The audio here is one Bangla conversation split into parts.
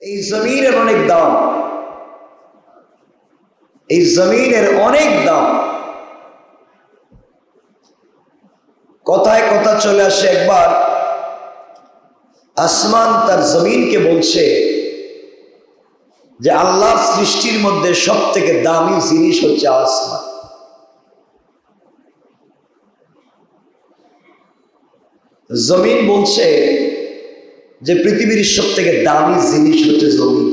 এই জমিনের অনেক দাম, এই জমিনের অনেক দাম। কথায় কথা চলে আসে, একবার আসমান তার জমিনকে বলছে যে আল্লাহর সৃষ্টির মধ্যে সব থেকে দামি জিনিস হচ্ছে আসমান। জমিন বলছে যে পৃথিবীর সব থেকে দামি জিনিস হচ্ছে জমিন।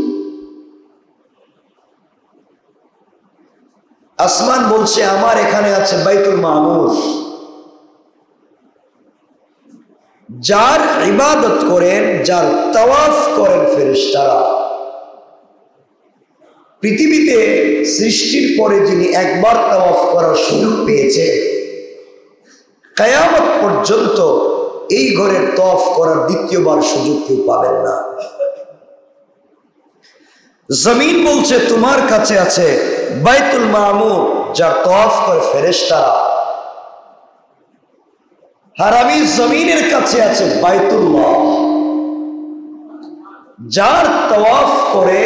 আসমান বলছে আমার এখানে আছে বাইতুল মামুর, যার ইবাদত করেন, যার তাওয়াফ করেন ফেরেশতারা। পৃথিবীতে সৃষ্টির পরে যিনি একবার তাওয়াফ করার সুযোগ পেয়েছে, কিয়ামত পর্যন্ত এই ঘরের তাওয়াফ করার দ্বিতীয়বার সুযোগ কেউ পাবেন না। জমিন বলছে তোমার কাছে আছে বাইতুল মামুর, যার তাওয়াফ করে ফেরেশতারা। আর আমি জমিনের কাছে আছে বাইতুল্লাহ, যার তাওয়াফ করে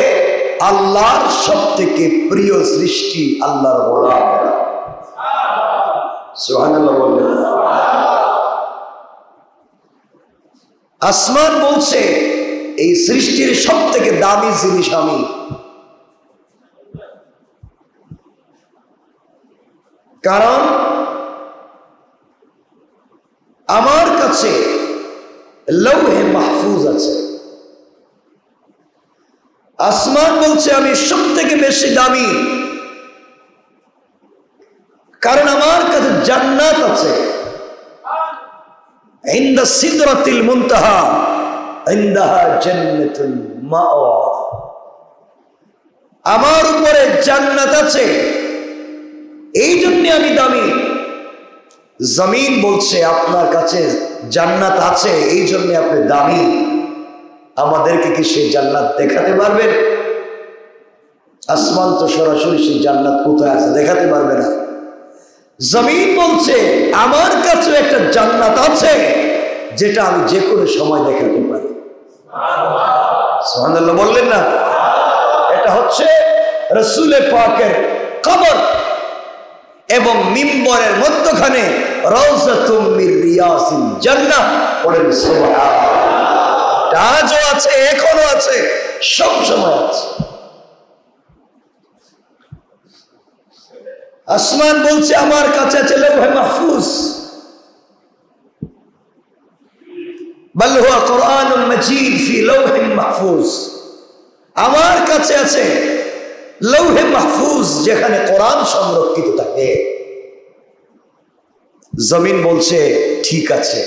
আল্লাহর সব থেকে প্রিয় সৃষ্টি আল্লাহর গোলামেরা। সুবহানাল্লাহ বললেন। আসমান বলছে এই সৃষ্টির সব থেকে দামি জিনিস আমি। কারণ আমার কাছে লৌহে মাহফুজ আছে। আসমান বলছে আমি সব থেকে বেশি দামি, কারণ আমার কাছে জান্নাত আছে। ইনদা সিদরাতিল মুনতাহা ইনদাহা জান্নাতুল মাওয়া। আমার উপরে জান্নাত আছে, এই জন্য আমি দামি। জমিন বলছে আপনার কাছে জান্নাত আছে, এই জন্য আপনি দামি। আমাদেরকে কি সেই জান্নাত দেখাতে পারবেন? আসমান তো সরাসরি সেই জান্নাত কোথায় আছে দেখাতে পারবে না। জমিন বলছে আমার কাছে একটা জান্নাত আছে, যেটা আমি যে কোনো সময় দেখাতে পারি। সুবহানাল্লাহ বললেন না? এটা হচ্ছে রাসূল পাকের কবর এবং মিম্বরের মধ্যখানে রাউযাতুম মির রিয়াসিল জান্নাহ। পড়েন সুবহানাল্লাহ। আজও আছে, এখনো আছে, সব সময় আছে। আসমান বলছে আমার কাছে আছে লৌহে মাহফুজ, বাল হুয়া কুরআনুল মাজিদ ফি লৌহিন মাহফুজ। আমার কাছে আছে লৌহে মাহফুজ, যেখানে কোরআন সংরক্ষিত থাকে। জমিন বলছে ঠিক আছে,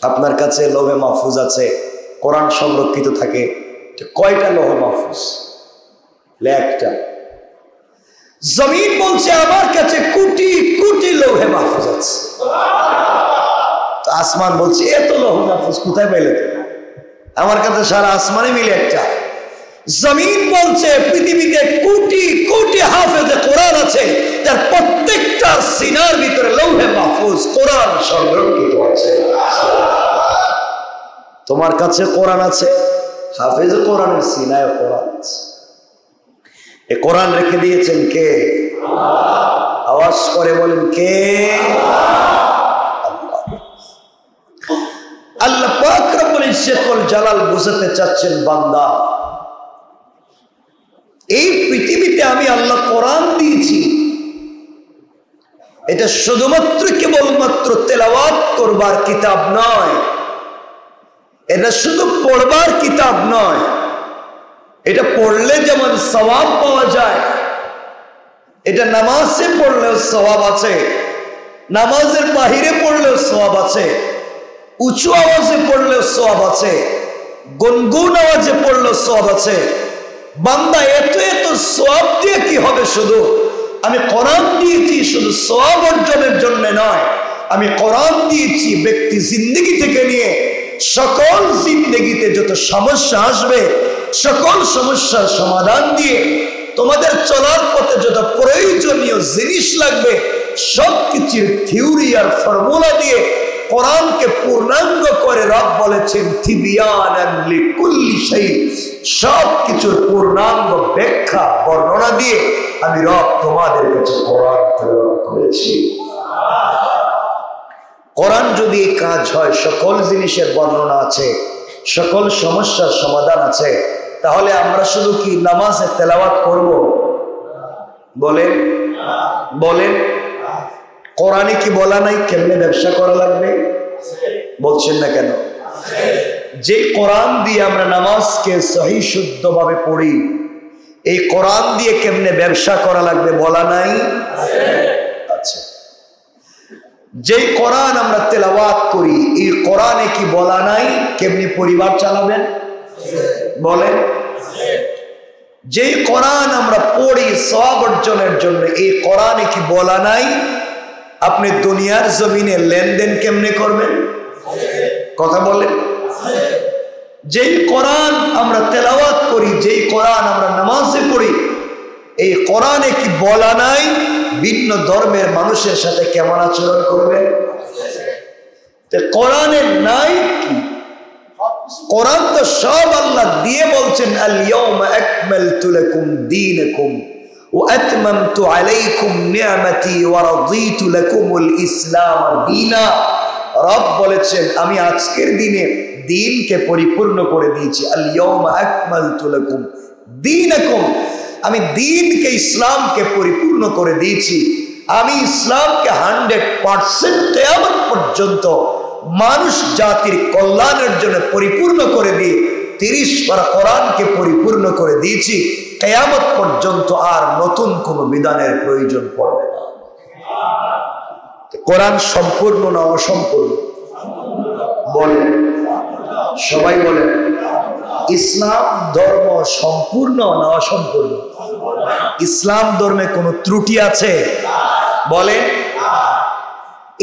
আপনার কাছে লৌহে মাহফুজ আছে, কোরআন সংরক্ষিত থাকে। কয়টা লৌহে মাহফুজ? একটা। জমিন বলছে আমার কাছে কোটি কোটি লৌহে মাহফুজ আছে। আসমান বলছে এত লৌহে মাহফুজ কোথায় পেলে? আমার কাছে সারা আসমানে মিলে একটা। জমিন বলছে পৃথিবীতে কোটি কোটি হাফেজে কোরআন আছে, যার প্রত্যেকটা সিনার ভিতরে লৌহে মাহফুজ কোরআন সংরক্ষিত আছে। তোমার কাছে কোরআন আছে, হাফেজ কোরআনের সিনায় কোরআন আছে। এ কোরআন রেখে দিয়েছেন কে? আওয়াজ করে বলেন কে? আল্লাহ পাক রব্বুল ইজ্জতুল জালাল বুঝাতে চাচ্ছেন বান্দা, এই পৃথিবীতে আমি আল্লাহ কোরআন দিয়েছি, এটা শুধুমাত্র কেবলমাত্র তেলাওয়াত করবার কিতাব নয়, এটা শুধু পড়বার কিতাব নয়। এটা পড়লে যেমন সওয়াব পাওয়া যায়, এটা নামাজে পড়লেও সওয়াব আছে, নামাজের বাহিরে পড়লেও সওয়াব আছে, উঁচু আওয়াজে পড়লেও সওয়াব আছে, গুনগুন আওয়াজে পড়লেও সওয়াব আছে। বান্দা এত এত সওয়াব দিয়ে কি হবে? শুধু আমি কোরআন দিয়েছি শুধু সওয়াব অর্জনের জন্য নয়, আমি কোরআন দিয়েছি ব্যক্তি জিন্দেগি থেকে নিয়ে সকল জিন্দেগিতে যত সমস্যা আসবে, সকল সমস্যার সমাধান দিয়ে তোমাদের চলার পথে যত প্রয়োজনীয় জিনিস লাগবে, সবকিছুর থিওরি আর ফর্মুলা দিয়ে কোরআনকে পূর্ণাঙ্গ করে রব বলেছেন তিবিয়ানান লিকুল্লি শাই, সব পূর্ণাঙ্গ ব্যাখ্যা বর্ণনা দিয়ে আমি রব তোমাদের কাছে কোরআন তেলাওয়াত করেছি। কোরআন যদি কাজ হয়, সকল জিনিসের বর্ণনা আছে, সকল সমস্যার সমাধান আছে, তাহলে আমরা শুধু কি নামাজে তেলাওয়াত করব? বলেন বলেন, কোরআনে কি বলা নাই কেমনে ব্যবসা করা লাগবে? বলছেন না কেন? যে কোরআন দিয়ে আমরা নামাজকে সহি শুদ্ধভাবে পড়ি, এই কোরআন দিয়ে কেমনে ব্যবসা করা লাগবে বলা নাই? আচ্ছা, যেই কোরআন আমরা তেলাওয়াত করি, এই কোরআনে কি বলা নাই কেমনি পরিবার চালাবেন? বলেন। যেই কোরআন আমরা পড়ি সওয়াব অর্জনের জন্য, এই কোরআনে কি বলা নাই আপনি দুনিয়ার জমিনে লেনদেন কেমনে করবেন? কথা বলেন। যেই কোরআন আমরা তেলাওয়াত করি, যেই কোরআন আমরা নামাজে পড়ি, এই কোরআনে কি বলা নাই ভিন্ন ধর্মের মানুষের সাথে কেমন আচরণ করবেন? কোরআনে নাই কি? কোরআন তো সব আল্লাহ দিয়ে বলছেন, আল ইয়াউমা আকমালতু লাকুম দীনাকুম ওয়া আতমামতু আলাইকুম নি'মাতি ওয়া রাদিতু লাকুমুল ইসলাম দীনা। রব বলেছেন আমি আজকের দিনে দ্বীনকে পরিপূর্ণ করে দিয়েছি। আল ইয়াউমা আকমালতু লাকুম দীনাকুম, আমি দ্বীনকে ইসলামকে পরিপূর্ণ করে দিয়েছি। আমি ইসলামকে 100% কিয়ামত পর্যন্ত মানুষ জাতির কল্যাণের জন্য পরিপূর্ণ করে দিয়ে 30 পারা কোরআনকে পরিপূর্ণ করে দিয়েছি। কিয়ামত পর্যন্ত আর নতুন কোনো বিধানের প্রয়োজন পড়বে না। কোরআন সম্পূর্ণ না অসম্পূর্ণ? বলেন, সবাই বলেন। ইসলাম ধর্ম সম্পূর্ণ না অসম্পূর্ণ? ইসলাম ধর্মে কোনো ত্রুটি আছে? বলেন।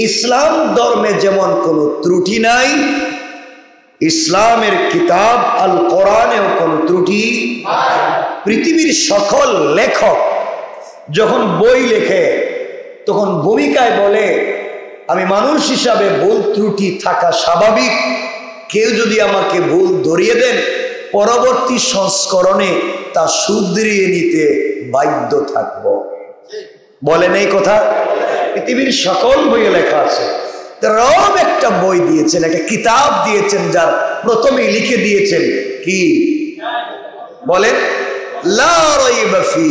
ইসলাম ধর্মে যেমন কোনো ত্রুটি নাই, ইসলামের কিতাব আল কোরআনেও কোনো ত্রুটি। পৃথিবীর সকল লেখক যখন বই লেখে তখন ভূমিকায় বলে আমি মানুষ হিসাবে ভুল ত্রুটি থাকা স্বাভাবিক, কেউ যদি আমাকে ভুল ধরিয়ে দেন পরবর্তী সংস্করণে তা শুধরিয়ে নিতে বাধ্য থাকব। বলেন এই কথা? পৃথিবীর সকল বইয়ে লেখা আছে। রব একটা বই দিয়েছেন, একটা কিতাব দিয়েছেন, যার প্রথমে লিখে দিয়েছেন কি? বলেন, লা রাইবা ফি।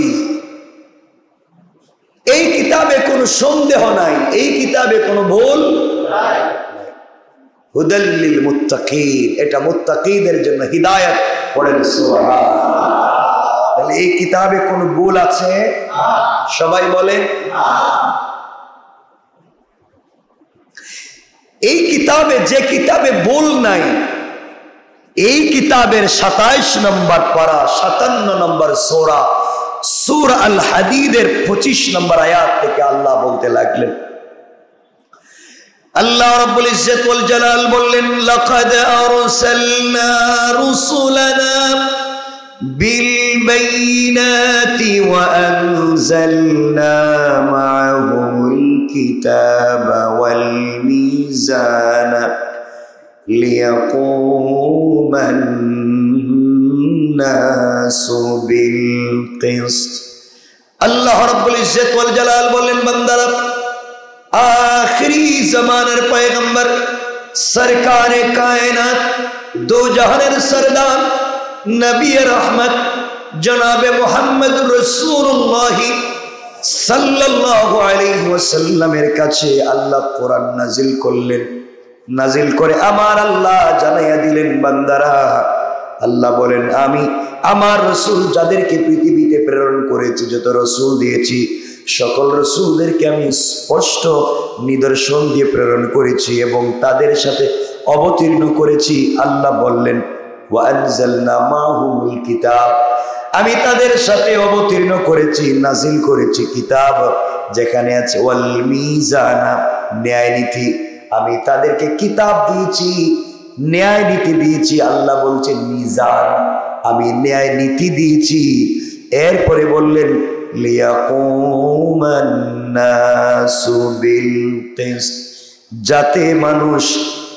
এই কিতাবে কোনো সন্দেহ নাই, এই কিতাবে কোনো ভুল নাই। হুদাল লিল মুত্তাকিন, এটা মুত্তাকিদের জন্য হিদায়াত। পড়েন সুবহানাল্লাহ। তাহলে এই কিতাবে কোনো ভুল আছে? সবাই বলেন। এই কিতাবে, যে কিতাবে ভুল নাই, এই কিতাবের 27 নম্বর পারা 57 নম্বর সূরা সূরা আল হাদীদের 25 নম্বর আয়াত থেকে আল্লাহ বলতে লাগলেন, আল্লাহ রাব্বুল ইজ্জত ওয়াল জালাল বললেন, লাকাদ আরসালনা রুসুলানা বিল বাইনাতি ওয়া আনজালনা মা'আহুমুল কিতাবা ওয়াল মিজানা লিয়াকুমান নাসু বিল কিসত। আল্লাহ রাব্বুল ইজ্জত ওয়াল জালাল বললেন, বান্দারা, आखिरी जमानार पैगंबर सरकारे कायनात दो जहानेर सरदार नबी रहमत जनाबे मुहम्मद रसूलुल्लाह सल्लल्लाहु अलैहि वसल्लमेर काछे अल्लाह कुरान नाजिल करलेन। नाजिल करे आमार अल्लाह जानाइया दिलेन, बान्दारा अल्लाह बोलेन आमी आमार रसूल जादेरके पृथिबीते प्रेरण करेछि, যত रसूल दिएछि সকল রাসূলদেরকে আমি স্পষ্ট নিদর্শন দিয়ে প্রেরণ করেছি এবং তাদের সাথে অবতীর্ণ করেছি। আল্লাহ বললেন, ওয়া আনজালনা মা'হুমুল কিতাব, আমি তাদের সাথে অবতীর্ণ করেছি, নাজিল করেছি কিতাব, যেখানে আছে ওয়াল মিজানা, ন্যায় নীতি। আমি তাদেরকে কিতাব দিয়েছি, ন্যায় নীতি দিয়েছি। আল্লাহ বলছেন মিজান, আমি ন্যায় নীতি দিয়েছি। এরপরে বললেন লিয়াকুমান নাসু বিল কিসত, যাতে মানুষ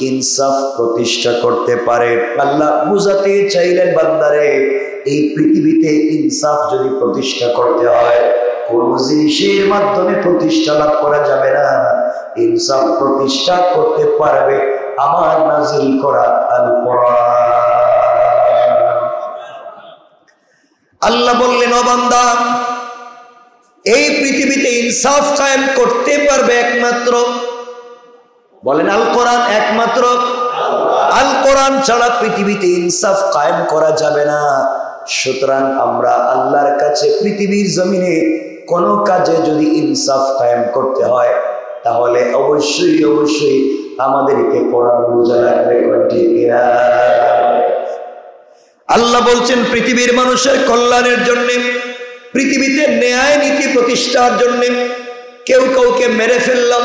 ইনসাফ প্রতিষ্ঠা করতে পারে। আল্লাহ বুঝাতে চাইলেন, বান্দারে এই পৃথিবীতে ইনসাফ যদি প্রতিষ্ঠা করতে হয়, কোন জিনিসের মাধ্যমে প্রতিষ্ঠা লাভ করা যাবে না। ইনসাফ প্রতিষ্ঠা করতে পারবে আমার নাজিল করা আল কোরআন। আল্লাহ বললেন, ও বান্দা, এই পৃথিবীতে ইনসাফ কায়েম করতে পারবে একমাত্র, বলেন আল কোরআন, একমাত্র আল কোরআন ছাড়া পৃথিবীতে ইনসাফ কায়েম করা যাবে না। সুতরাং আমরা আল্লাহর কাছে পৃথিবীর জমিনে কোন কাজে যদি ইনসাফ কায়েম করতে হয়, তাহলে অবশ্যই অবশ্যই আমাদেরকে কোরআন বোঝা লাগবে। ঠিক কিনা? আল্লাহ বলছেন পৃথিবীর মানুষের কল্যাণের জন্য, পৃথিবীতে ন্যায় নীতি প্রতিষ্ঠার জন্য কেউ কাউকে মেরে ফেললাম,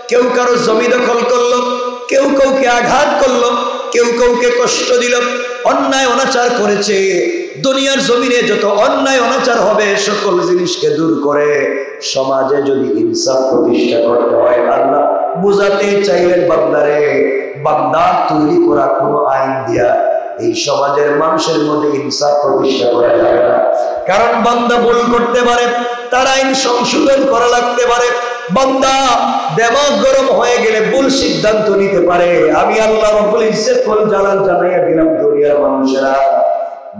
কেউ কারো জমি দখল করলো, কেউ কাউকে আঘাত করলো, কেউ কাউকে কষ্ট দিল, অন্যায় অনাচার করেছে। দুনিয়ার জমিনে যত অন্যায় অনাচার হবে সকল জিনিসকে দূর করে সমাজে যদি ইনসাফ প্রতিষ্ঠা করতে হয়, আল্লাহ বুঝাতে চাইলেন বান্দারে, বান্দা তৈরি করা কোনো আইন দিয়া এই সমাজের মানুষের মধ্যে ইনসাফ প্রতিষ্ঠা করা যাবে না। কারণ বান্দা ভুল করতে পারে, তার আইন সংশোধন করা লাগতে পারে। বান্দা দেমাগ গরম হয়ে গেলে ভুল সিদ্ধান্ত নিতে পারে। আমি আল্লাহ রাব্বুল ইজ্জত ওয়াল জালাল জানাইয়া দিলাম, দুনিয়ার মানুষেরা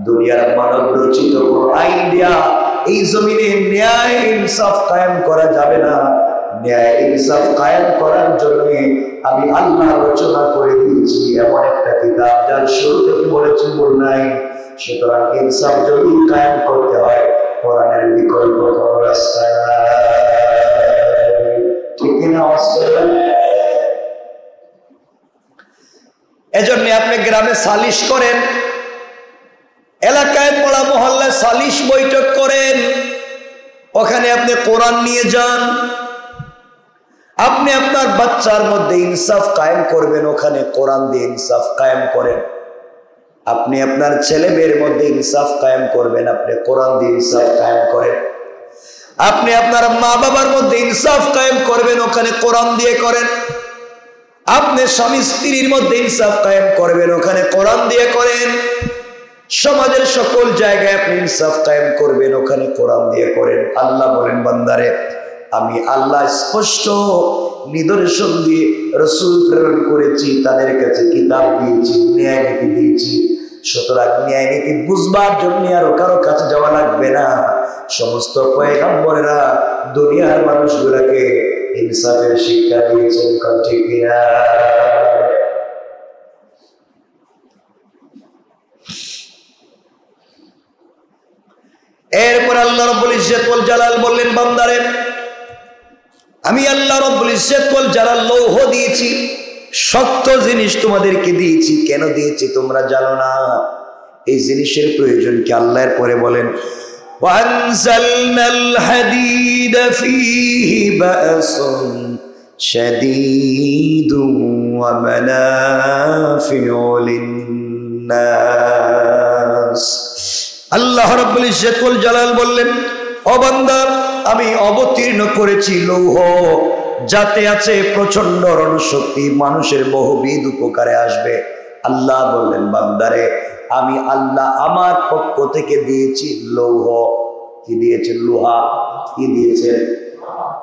দুনিয়ার মানব রচিত কোন আইন দিয়া এই জমিনে ন্যায় ইনসাফ কায়েম করা যাবে না। ন্যায় ইনসাফ কায়েম করার জন্য আমি আল্লাহ রচনা করে দিয়েছি এমন একটা কিতাব, যার শুরু থেকে বলেছি মূল নাই। সুতরাং ইনসাফ যদি কায়েম করতে হয়, কোরআনের বিকল্প কোনো রাস্তা নাই। ঠিক কিনা? এজন্য আপনি গ্রামে সালিশ করেন, এলাকায় পড়া মহল্লায় সালিশ বৈঠক করেন, ওখানে আপনি কোরআন নিয়ে যান। আপনি আপনার বাচ্চার মধ্যে ইনসাফ কায়েম করবেন, ওখানে কোরআন দিয়ে ইনসাফ কায়েম করেন। আপনি আপনার ছেলে মেয়ের মধ্যে ইনসাফ কায়েম করবেন, আপনি কোরআন দিয়ে ইনসাফ কায়েম করেন। আপনি আপনার মা বাবার মধ্যে ইনসাফ কায়েম করবেন, ওখানে কোরআন দিয়ে করেন। আপনি স্বামী স্ত্রীর মধ্যে ইনসাফ কায়েম করবেন, ওখানে কোরআন দিয়ে করেন। সমাজের সকল জায়গায় আপনি ইনসাফ কায়েম করবেন, ওখানে কোরআন দিয়ে করেন। আল্লাহ বলেন, বান্দারে, আমি আল্লাহ স্পষ্ট নিদর্শন দিয়ে রাসূল প্রেরণ করেছি, তাদের কাছে কিতাব দিয়েছি, ন্যায় নীতি দিয়েছি। সুতরাং ন্যায় নীতি বুঝবার জন্য আর কারো কাছে যাওয়া লাগবে না। সমস্ত পয়গম্বরেরা দুনিয়ার মানুষগুলোকে ইনসাফের শিক্ষা দিয়েছেন। ঠিক কিনা? এরপর আল্লাহ রাব্বুল ইজ্জত ওয়াল জালাল বললেন, বান্দারে, আমি আল্লাহ রাব্বুল ইজ্জত ওয়াল জালাল লৌহ দিয়েছি, শক্ত জিনিস তোমাদেরকে দিয়েছি। কেন দিয়েছি তোমরা জানো না? এই জিনিসের প্রয়োজন কি? আল্লাহর পরে বলেন, ওয়ানজালনাল হাদিদা ফীহি বা'সুন শাদীদুন ওয়া মানাফিউ লিন-নাস। আল্লাহ রাব্বুল ইজ্জত ওয়াল জালাল বললেন, ও বান্দা, আমি অবতীর্ণ করেছি লৌহ, যাতে আছে প্রচন্ড রণশক্তি, মানুষের বহুবিধ উপকারে আসবে। আল্লাহ বললেন, বান্দারে, আমি আল্লাহ আমার পক্ষ থেকে দিয়েছি লৌহ। কি দিয়েছেন? লোহা। কি দিয়েছেন?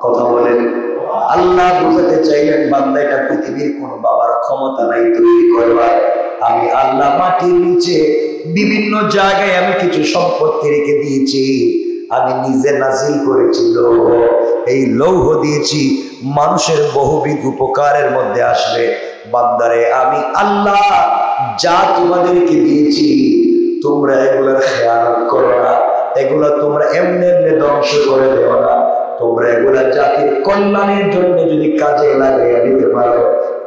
কথা বলেন। আল্লাহ বুঝাতে চাইলেন, বান্দা, এটা পৃথিবীর কোন বাবার ক্ষমতা নাই তৈরি করবার। আমি আল্লাহ মাটির নিচে বিভিন্ন জায়গায় আমি কিছু সম্পত্তি রেখে দিয়েছি, আমি নিজে নাজিল করেছি লৌহ। এই লৌহ দিয়েছি, মানুষের বহুবিধ উপকারের মধ্যে আসবে। বান্দারে, আমি আল্লাহ যা তোমাদেরকে দিয়েছি, তোমরা এগুলোর খেয়ানত করো না, এগুলা তোমরা এমনি এমনি ধ্বংস করে দেও না। তোমরা এগুলা জাতির কল্যাণের জন্য যদি কাজে লাগিয়ে দিতে পারো,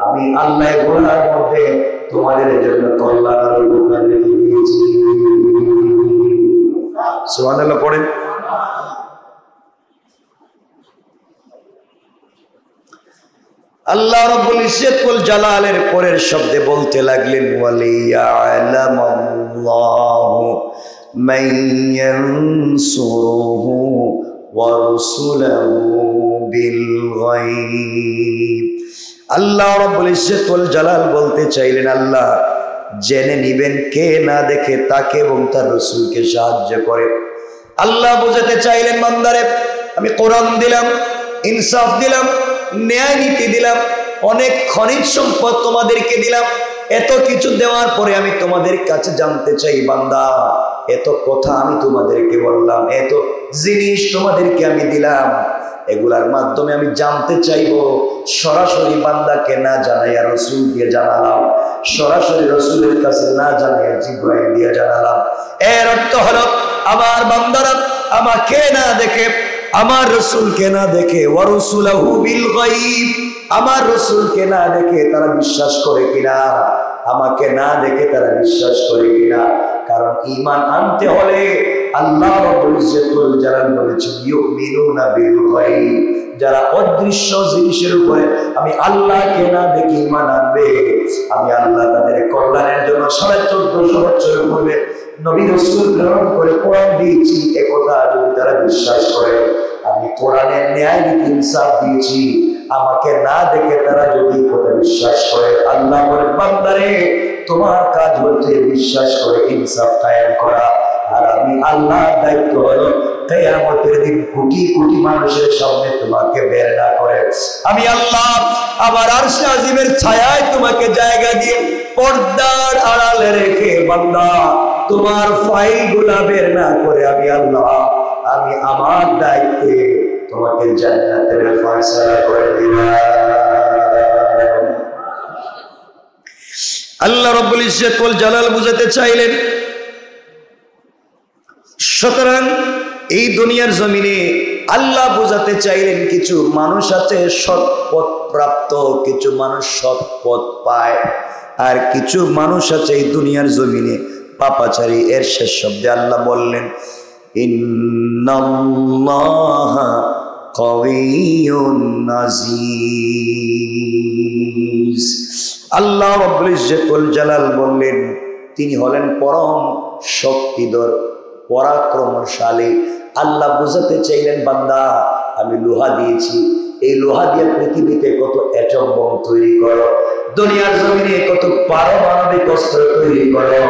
আমি আল্লাহ এগুলার মধ্যে তোমাদের জন্য কল্যাণ আর উপকার রেখে দিয়েছি। সুবহানাল্লাহ পড়েন। আল্লাহ রাব্বুল ইজ্জত ওয়াল জালালের পরের শব্দে বলতে লাগলেন, ওয়ালিয়ালামাল্লাহু মান ইয়ানসুরুহু ওয়া রাসূলুহু বিল গায়ব। আল্লাহ রাব্বুল ইজ্জত ওয়াল জালাল বলতে চাইলেন, আল্লাহ জেনে নিবেন কে না দেখে তাকে এবং তার রাসূলকে সাহায্য করে। আল্লাহ বোঝাতে চাইলেন বান্দারে আমি কোরআন দিলাম, ইনসাফ দিলাম, ন্যায় নীতি দিলাম, অনেক খনিজ সম্পদ তোমাদেরকে দিলাম, এত কিছু দেওয়ার পরে আমি তোমাদের কাছে জানতে চাই বান্দা, এত কথা আমি তোমাদেরকে বললাম, এত জিনিস তোমাদেরকে আমি দিলাম, এগুলার মাধ্যমে আমি জানতে চাইবো, সরাসরি বান্দাকে না জানাইয়া রাসূল দিয়ে জানালাম, সরাসরি রাসূলের কাছে না জানাইয়া জিবরাইল দিয়ে জানালাম। এর অর্থ হলো আমার বান্দারা আমাকে না দেখে, আমার রাসূলকে না দেখে, ওয়া রাসূলুহু বিল গায়ব, আমার রাসূলকে না দেখে তারা বিশ্বাস করে কিনা, আমাকে না দেখে তারা বিশ্বাস করে কিনা। কারণ ঈমান আনতে হলে আল্লাহ রাব্বুল ইজ্জতুল জালাল বলেছেন ইউমিনুনা বিল গায়ব, যারা অদৃশ্য জিনিসের উপরে আমি আল্লাহকে না দেখে ঈমান আনবে, আমি আল্লাহ তাদের কল্যাণের জন্য 1450 বছর পূর্বে নবী রাসূল প্রেরণ করে কোরআন দিয়েছি, একথা যদি তারা বিশ্বাস করে, আমি কোরআনের ন্যায় নীতি ইনসাফ দিয়েছি, আমাকে না দেখে তারা যদি কথা বিশ্বাস করে, আল্লাহ বলে বান্দারে তোমার কাজ হচ্ছে বিশ্বাস করে ইনসাফ কায়েম করা, আর আমি আল্লাহর দায়িত্ব হলো কিয়ামতের দিন কোটি কোটি মানুষের সামনে তোমাকে বের না করে আমি আল্লাহ আমার আরশে আজিমের ছায়ায় তোমাকে জায়গা দিয়ে পর্দার আড়ালে রেখে বান্দা তোমার ফাইলগুলো বের না করে আমি আল্লাহ আমি আমার দায়িত্বে তোমাকে জান্নাতের ফয়সালা করে দিলাম। আল্লাহ রাব্বুল ইজ্জত ওয়াল জালাল বুঝাতে চাইলেন, সুতরাং এই দুনিয়ার জমিনে আল্লাহ বুঝাতে চাইলেন কিছু মানুষ আছে সৎ পথ প্রাপ্ত, কিছু মানুষ সৎ পথ পায়, আর কিছু মানুষ আছে এই দুনিয়ার জমিনে পাপাচারী। এর শেষ শব্দে আল্লাহ বললেন ইন্নাল্লাহা কাওয়িয়্যুন আযীজ। আল্লাহ রাব্বুল ইজ্জত ওয়াল জালাল বললেন তিনি হলেন পরম শক্তিধর পরাক্রমশালী। আল্লাহ বুঝাতে চাইলেন বান্দা আমি লোহা দিয়েছি, এই লোহা দিয়ে পৃথিবীতে কত অ্যাটম বোম তৈরি করো, দুনিয়ার জমিনে কত পারমাণবিক অস্ত্র তৈরি করো,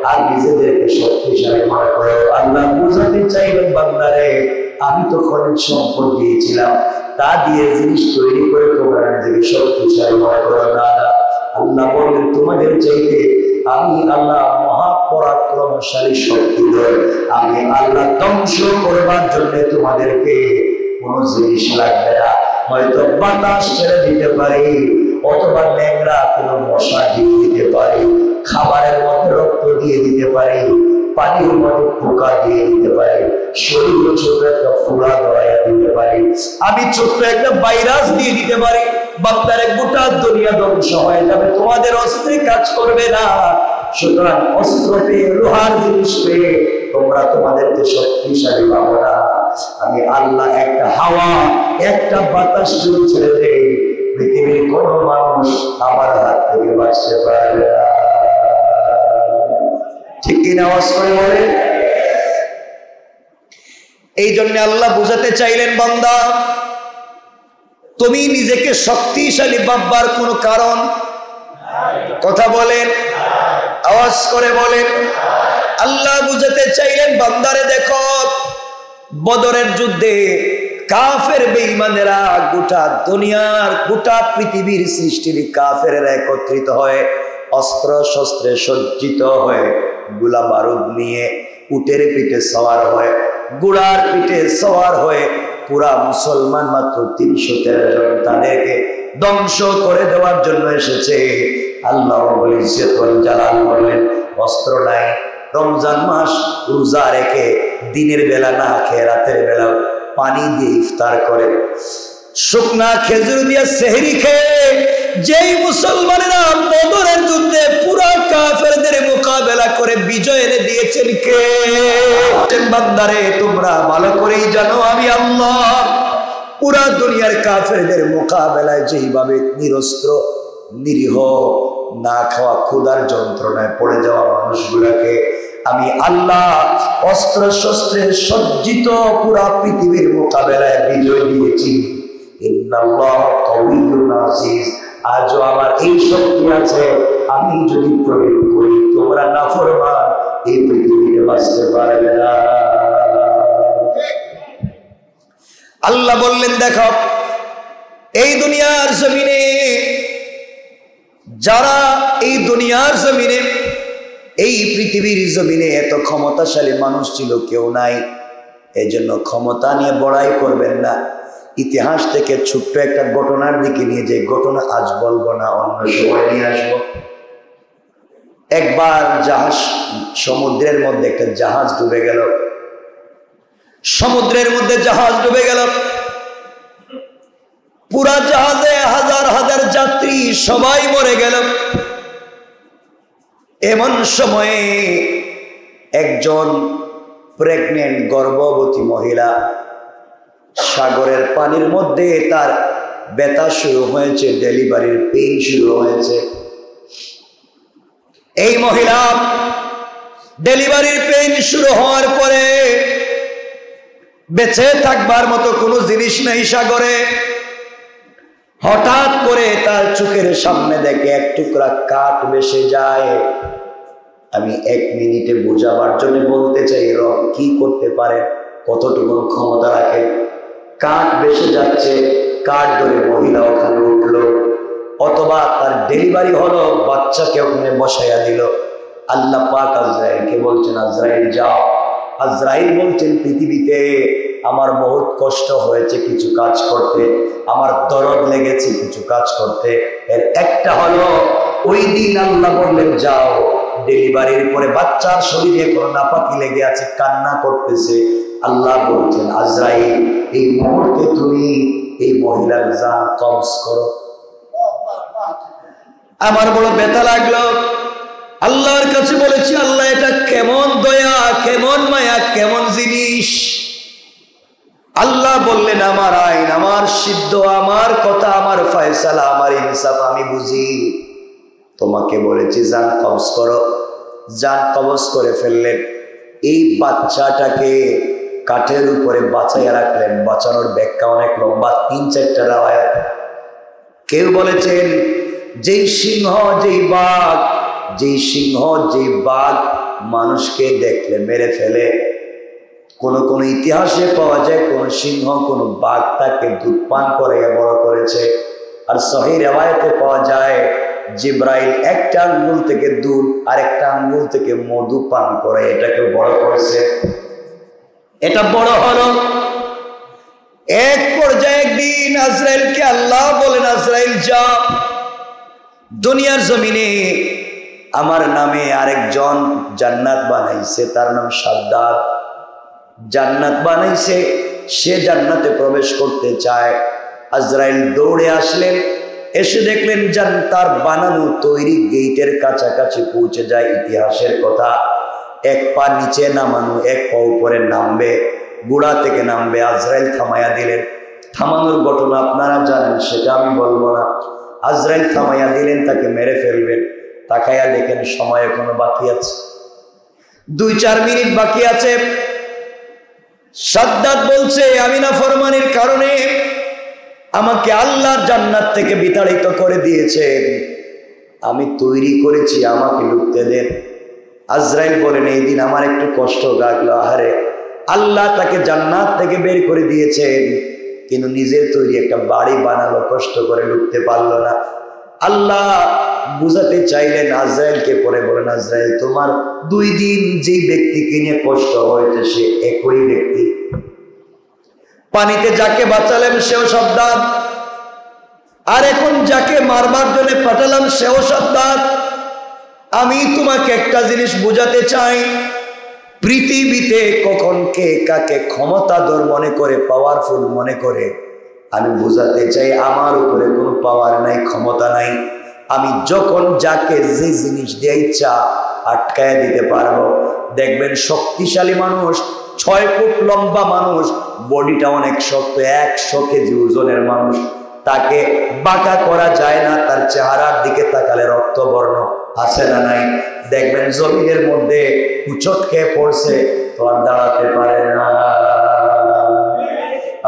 আর নিজেদেরকে শক্তিশালী মনে করো। আল্লাহ বুঝাতে চাইলেন বান্দারে আমি তো খনিজ সম্পদ দিয়েছিলাম, তা দিয়ে জিনিস তৈরি করে তোমরা নিজেকে শক্তিশালী মনে করো না। আল্লাহ বললেন তোমাদের চাইতে আমি আল্লাহ মহাপরাক্রমশালী শক্তিধর, আমি আল্লাহ ধ্বংস করবার জন্য তোমাদেরকে কোন জিনিস লাগবে না, হয়তো বাতাস ছেড়ে দিতে পারি, অথবা ন্যাংরা কোনো মশা দিয়ে দিতে পারি, খাবারের মধ্যে রক্ত দিয়ে দিতে পারি, পানির মধ্যে পোকা দিয়ে দিতে পারি, শরীরে ছোট একটা ফোড়া ধরাইয়া দিতে পারি, আমি ছোট্ট একটা ভাইরাস দিয়ে দিতে পারি, বান্দারে গোটা দুনিয়া ধ্বংস হয়ে যাবে, তোমাদের অস্ত্রে কাজ করবে না। সুতরাং অস্ত্র পেয়ে লোহার জিনিস পেয়ে তোমরা তোমাদেরকে শক্তিশালী পাবো না। আমি আল্লাহ একটা হাওয়া একটা বাতাস যদি ছেড়ে দেই পৃথিবীর কোন মানুষ আমার হাত থেকে বাঁচতে পারবে না। ঠিক কিনা আওয়াজ করে বলে? এই জন্য আল্লাহ বুঝাতে চাইলেন বান্দা তুমি নিজেকে শক্তিশালী ভাববার কোন কারণ, কথা বলেন, আওয়াজ করে বলেন। আল্লাহ বুঝাতে চাইলেন বান্দারে দেখো বদরের যুদ্ধে কাফের বেঈমানেরা গোটা দুনিয়ার গোটা পৃথিবীর সৃষ্টির কাফেরেরা একত্রিত হয়ে অস্ত্র শস্ত্রে সজ্জিত হয়ে গোলা বারুদ নিয়ে উটের পিঠে সওয়ার হয়ে ঘোড়ার পিঠে সওয়ার হয়ে পুরা মুসলমান মাত্র 313 জন তাদেরকে ধ্বংস করে দেওয়ার জন্য এসেছে। আল্লাহ রাব্বুল ইজ্জত ওয়াল জালাল বললেন অস্ত্র নাই, রমজান মাস রোজা রেখে দিনের বেলা না খেয়ে রাতের বেলা পানি দিয়ে ইফতার করে, শুকনা খেজুর দিয়ে সেহরি খেয়ে যেই মুসলমানেরা বদরের যুদ্ধে পুরো কাফেরদের মোকাবেলা করে বিজয় এনে দিয়েছেন কে? বান্দারে তোমরা ভালো করেই জানো আমি আল্লাহ পুরা দুনিয়ার কাফেরদের মোকাবেলায় যেইভাবে নিরস্ত্র নিরীহ না খাওয়া ক্ষুধার যন্ত্রণায় পড়ে যাওয়া মানুষগুলোকে আমি আল্লাহ অস্ত্র শস্ত্রে সজ্জিত পুরা পৃথিবীর মোকাবেলায় বিজয় দিয়েছি। ইন্নাল্লাহ কাওয়িয়্যুন আযীজ। আজও আমার এই শক্তি আছে, আমি যদি প্রয়োগ করি, তোমরা নাফরমান, এই পৃথিবীতে বাঁচতে পারবে না। আল্লাহ বললেন, দেখো এই দুনিয়ার জমিনে যারা এই দুনিয়ার জমিনে এই পৃথিবীর জমিনে এত ক্ষমতাশালী মানুষ ছিল কেউ নাই। এই জন্য ক্ষমতা নিয়ে বড়াই করবেন না। ইতিহাস থেকে ছোট্ট একটা ঘটনার দিকে নিয়ে, যে ঘটনা আজ বলবো না, অন্য সময় নিয়ে আসবো। একবার জাহাজ, সমুদ্রের মধ্যে একটা জাহাজ ডুবে গেল। সমুদ্রের মধ্যে জাহাজ ডুবে গেল। পুরা জাহাজে হাজার হাজার যাত্রী সবাই মরে গেল। এমন সময়ে একজন প্রেগনেন্ট গর্ভবতী মহিলা, সাগরের পানির মধ্যে তার ব্যথা শুরু হয়েছে, ডেলিভারির পেইন শুরু হয়েছে। এই মহিলা ডেলিভারির পেইন শুরু হওয়ার পরে বেঁচে থাকবার মতো কোনো জিনিস নেই সাগরে। হঠাৎ করে তার চোখের সামনে দেখে এক টুকরা কাঠ ভেসে যায়। আমি 1 মিনিটে বোঝাবার জন্য বলতে চাই, রব কি করতে পারে, কতটুকু ক্ষমতা রাখে। কাঠ ভেসে যাচ্ছে, কাঠ ধরে মহিলা ওখানে উঠলো, অথবা তার ডেলিভারি হলো, বাচ্চাকে ওখানে বসাইয়া দিল। আল্লাহ পাক আজরাইলকে বলছেন, আজরাইল যাও। আজরাইল বলছেন, পৃথিবীতে আমার বহুত কষ্ট হয়েছে কিছু কাজ করতে, আমার দরদ লেগেছে কিছু কাজ করতে। এর একটা হলো, ওই দিন আল্লাহ বললেন যাও, ডেলিভারির পরে বাচ্চার শরীরে কোনো নাপাকি লেগে আছে, কান্না করতেছে। আল্লাহ বলছেন, আজরাইল এই মুহূর্তে তুমি এই মহিলার জান কবজ করো। আমার বড় ব্যথা লাগলো। আল্লাহর কাছে বলেছি, আল্লাহ এটা কেমন দয়া, কেমন মায়া, কেমন জিনিস। আল্লাহ বললেন, আমার আইন, আমার সিদ্ধ, আমার কথা, আমার ফয়সালা, আমার ইনসাফ আমি বুঝি। তোমাকে বলেছি জান কবজ করো। জান কবজ করে ফেললেন। এই বাচ্চাটাকে কাঠের উপরে বাঁচাইয়া রাখলেন। বাঁচানোর ব্যাখ্যা অনেক লম্বা, 3-4টা রাওয়ায়াত। কেউ বলেছেন, যেই সিংহ, যেই বাঘ, যেই সিংহ, যেই বাঘ মানুষকে দেখলে মেরে ফেলে। কোন কোন ইতিহাসে পাওয়া যায় কোন সিংহ, কোন বাঘ তাকে দুধ পান করাইয়া বড় করেছে। আর সহিহ রিওয়ায়াতে পাওয়া যায়, জিব্রাইল একটা আঙ্গুল থেকে দুধ আর একটা আঙ্গুল থেকে মধু পান করে এটাকে বড় করেছে। এটা বড় হলো। এক পর্যায়ে একদিন আজরাইলকে আল্লাহ বলেন, আজরাইল যা, দুনিয়ার জমিনে আমার নামে আরেকজন জান্নাত বানাইছে, তার নাম সাদ্দাত। জান্নাত বানাইছে, সে জান্নাতে প্রবেশ করতে চায়। আজরাইল দৌড়ে আসলেন, এসে দেখলেন তার বানানো তৈরি গেটের কাছাকাছি পৌঁছে যায়। ইতিহাসের কথা, 1 পা নিচে নামানো, 1 পা উপরে নামবে, গোড়া থেকে নামবে। আজরাইল থামাইয়া দিলেন। থামানোর ঘটনা আপনারা জানেন, সেটা আমি বলবো না। আজরাইল থামাইয়া দিলেন, তাকে মেরে ফেলবেন। তাকাইয়া দেখেন সময় এখনো বাকি আছে, 2-4 মিনিট বাকি আছে। সাদ্দাত বলছে, আমি নাফরমানির কারণে আমাকে আল্লাহর জান্নাত থেকে বিতাড়িত করে দিয়েছেন, আমি তৈরি করেছি, আমাকে ঢুকতে দেন। আজরাইল বলেন, এই দিন আমার একটু কষ্ট লাগলো। আহারে, আল্লাহ তাকে জান্নাত থেকে বের করে দিয়েছেন, কিন্তু নিজের তৈরি একটা বাড়ি বানালো, কষ্ট করে ঢুকতে পারলো না। আল্লাহ বুঝাতে চাইলেন আজরাইলকে, পরে বলেন, আজরাইল তোমার 2 দিন যেই ব্যক্তিকে নিয়ে কষ্ট হয়েছে সে একই ব্যক্তি। পানিতে যাকে বাঁচালেন সেও সাদ্দাত, আর এখন যাকে মারবার জন্য পাঠালাম সেও সাদ্দাত। আমি তোমাকে একটা জিনিস বুঝাতে চাই, পৃথিবীতে কখন কে কাকে ক্ষমতাধর মনে করে, পাওয়ারফুল মনে করে, আমি বুঝাতে চাই আমার উপরে কোনো পাওয়ার নাই, ক্ষমতা নাই। আমি যখন যাকে যে জিনিস দিয়ে ইচ্ছা আটকায় দিতে পারবো। দেখবেন শক্তিশালী মানুষ, 6 ফুট লম্বা মানুষ, বডিটা অনেক শক্ত, 100 কেজি ওজনের মানুষ, তাকে বাঁকা করা যায় না। তার চেহারার দিকে তাকালে রক্তবর্ণ আছে না নাই? দেখবেন জমিনের মধ্যে উচট খেয়ে পড়ছে, তো আর দাঁড়াতে পারে না,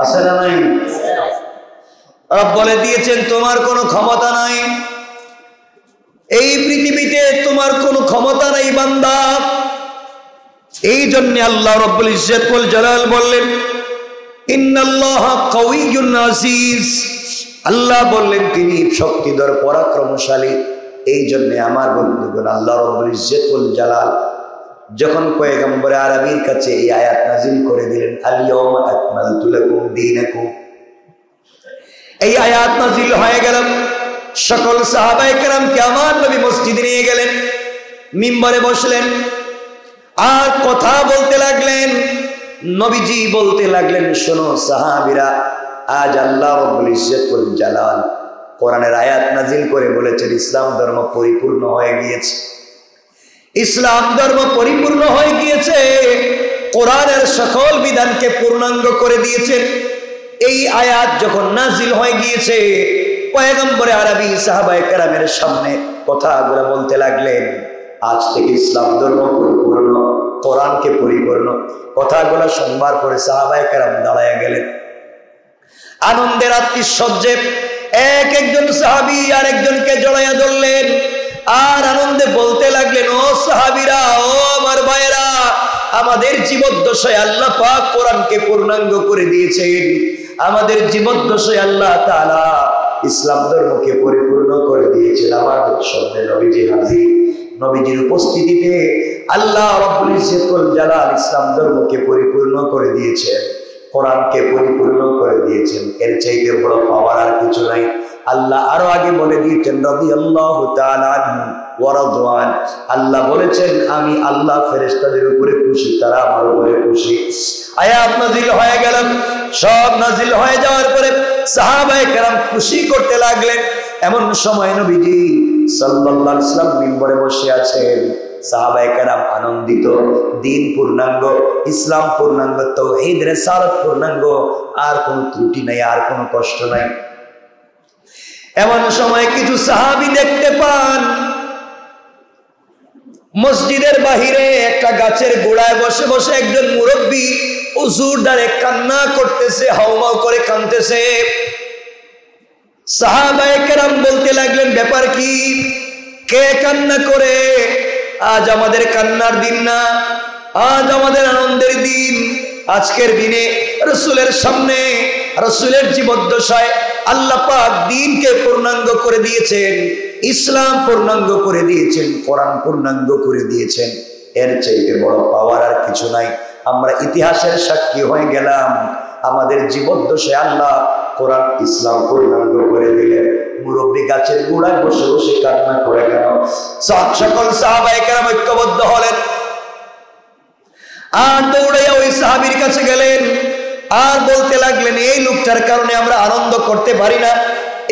আছে না নাই? রব বলে দিয়েছেন তোমার কোনো ক্ষমতা নাই। এই পৃথিবীতে বান্দা। এই জন্য আল্লাহ রাব্বুল ইজ্জত ওয়াল জালাল বললেন ইন্নাল্লাহা কাওয়িয়্যুন আজিজ। আল্লাহ বললেন তিনি শক্তিধর পরাক্রমশালী। এই জন্য আমার বন্ধুগণ আল্লাহ রাব্বুল ইজ্জত ওয়াল জালাল যখন পয়গম্বর আরবীর কাছে এই আয়াত নাযিল করে দিলেন আল ইয়াওমা আকমালতু লাকুম দীনাকুম, এই আয়াত নাযিল হয়ে গেল, সকল সাহাবায়ে কেরামকে আমার নবী মসজিদে নিয়ে গেলেন, মিম্বরে বসলেন আর কথা বলতে লাগলেন। নবীজি বলতে লাগলেন শোনো সাহাবীরা, আজ আল্লাহ রাব্বুল ইজ্জত ওয়াল জালাল কোরআনের আয়াত নাযিল করে বলেছেন ইসলাম ধর্ম পরিপূর্ণ হয়ে গিয়েছে। ইসলাম ধর্ম পরিপূর্ণ হয়ে গিয়েছে, কোরআনের সকল বিধানকে পূর্ণাঙ্গ করে দিয়েছেন। এই আয়াত যখন নাজিল হয়ে গিয়েছে পয়গম্বর আরবী সাহাবায়ে কেরামের সামনে কথাগুলো বলতে লাগলেন আজ থেকে ইসলাম ধর্ম পরিপূর্ণ, কোরআনকে পরিপূর্ণ। কথাগুলো শুনবার পরে সাহাবায়ে কেরাম দাঁড়ায় গেলেন আনন্দের আত্মীযস্যে। একজন সাহাবী আর একজনকে জড়াইয়া ধরলেন আর আনন্দে বলতে লাগলেন ও সাহাবীরা, ও আমার ভাইয়েরা, আমাদের জীবদ্দশায় আল্লাহ পাক কোরআনকে পূর্ণাঙ্গ করে দিয়েছেন। আমাদের জীবদ্দশায় আল্লাহ তাআলা ইসলাম ধর্মকে পরিপূর্ণ করে দিয়েছেন। আমাদের সামনে নবীজি হাজির, নবীজির উপস্থিতিতে আল্লাহ রাব্বুল ইজ্জত ওয়াল জালাল ইসলাম ধর্মকে পরিপূর্ণ করে দিয়েছেন, কোরআনকে পরিপূর্ণ করে দিয়েছেন। এর চাইতে বড় পাওয়ার আর কিছু নাই। আল্লাহ আরো আগে বলে দিয়েছেন রাদিয়াল্লাহু তাআলা আনহু ওয়া রাদওয়ান, আল্লাহ বলেছেন আমি আল্লাহ ফেরেশতাদের উপরে খুশি, তারা আমার উপরে খুশি। আয়াত নাযিল হয়ে গেল, সব নাযিল হয়ে যাওয়ার পরে সাহাবায়ে কেরাম খুশি করতে লাগলেন। এমন সময় নবীজি সাল্লাল্লাহু আলাইহি ওয়াসাল্লাম মিম্বরে বসে আছেন, সাহাবায়ে কেরাম আনন্দিত, দ্বীন পূর্ণাঙ্গ, ইসলাম পূর্ণাঙ্গ, তাওহীদ রিসালাত পূর্ণাঙ্গ, আর কোনো ত্রুটি নাই, আর কোনো কষ্ট নাই। এমন সময় কিছু সাহাবী দেখতে পান মসজিদের বাহিরে একটা গাছের গোড়ায় বসে বসে একজন মুরব্বী হুজুর দ্বারে কান্না করতেছে, হাউমাউ করে কাঁদতেছে। সাহাবায়ে কেরাম বলতে লাগলেন ব্যাপার কি, কে কান্না করে? আজ আমাদের কান্নার দিন না, আজ আমাদের আনন্দের দিন। আজকের দিনে রাসূলের সামনে, রাসূলের জীবদ্দশায় আল্লাহ পাক দ্বীনকে পূর্ণাঙ্গ করে দিয়েছেন, ইসলাম পূর্ণাঙ্গ করে দিয়েছেন, কোরআন পূর্ণাঙ্গ করে দিয়েছেন। এর চাইতে বড় পাওয়ার আর কিছু নাই। আমরা ইতিহাসের সাক্ষী হয়ে গেলাম, আমাদের জীবদ্দশায় আল্লাহ কোরআন ইসলাম পূর্ণাঙ্গ করে দিলেন। মুরব্বী গাছের গোড়ায় বসে বসে কান্না করে গেল। সকল সাহাবায়ে কেরাম ঐক্যবদ্ধ হলেন আর দৌড়াইয়া ওই সাহাবীর কাছে গেলেন আর বলতে লাগলেন এই লোকটার কারণে আমরা আনন্দ করতে পারি না,